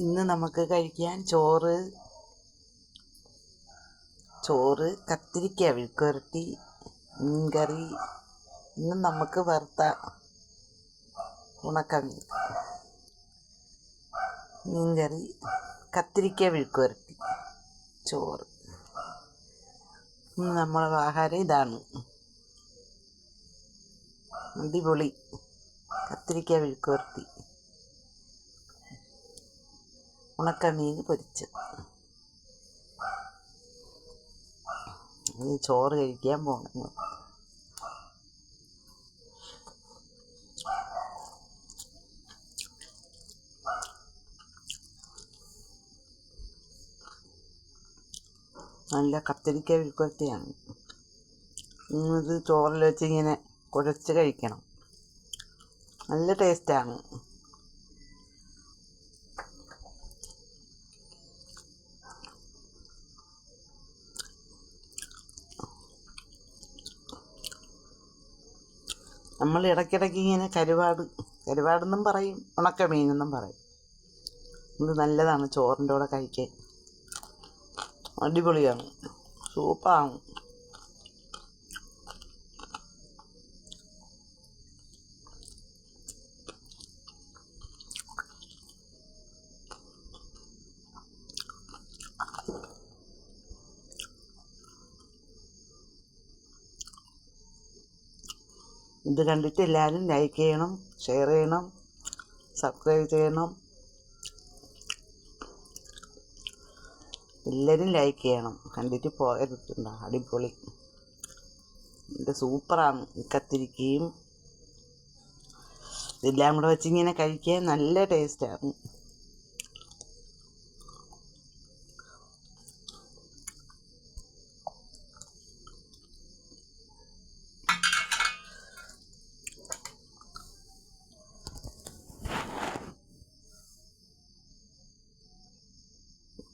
ഇന്ന് നമുക്ക് കഴിക്കാൻ ചോറ് കത്തിരിക്ക വിഴുക്കുവരട്ടി, മീൻകറി. ഇന്ന് നമുക്ക് വറുത്ത ഉണക്കമീൻ, മീൻകറി, കത്തിരിക്ക വിഴുക്കുവരട്ടി, ചോറ്. ഇന്ന് നമ്മളെ ആഹാരം ഇതാണ്. അടിപൊളി കത്തിരിക്ക വിഴുക്കുവരട്ടി, ഉണക്കമീൻ പൊരിച്ചത്. ചോറ് കഴിക്കാൻ പോകുന്നു. നല്ല കത്തിരിക്ക വിഴുക്കുവരട്ടിയാണ്. ഇത് ചോറിൽ വെച്ച് ഇങ്ങനെ കുഴച്ച് കഴിക്കണം. നല്ല ടേസ്റ്റാണ്. നമ്മൾ ഇടയ്ക്കിടയ്ക്ക് ഇങ്ങനെ കരുവാടെന്നും പറയും, ഉണക്കമീനെന്നും പറയും. ഇത് നല്ലതാണ് ചോറിൻ്റെ കൂടെ കഴിക്കാൻ. അടിപൊളിയാണ്, സൂപ്പറാണ്. ഇത് കണ്ടിട്ട് എല്ലാവരും ലൈക്ക് ചെയ്യണം, ഷെയർ ചെയ്യണം, സബ്സ്ക്രൈബ് ചെയ്യണം. എല്ലാവരും ലൈക്ക് ചെയ്യണം, കണ്ടിട്ട് പോകരുത്. അടിപൊളി, ഇത് സൂപ്പറാണ്. കത്തിരിക്കയും ഇതെല്ലാം കൂടെ വെച്ചിങ്ങനെ കഴിക്കാൻ നല്ല ടേസ്റ്റാണ്.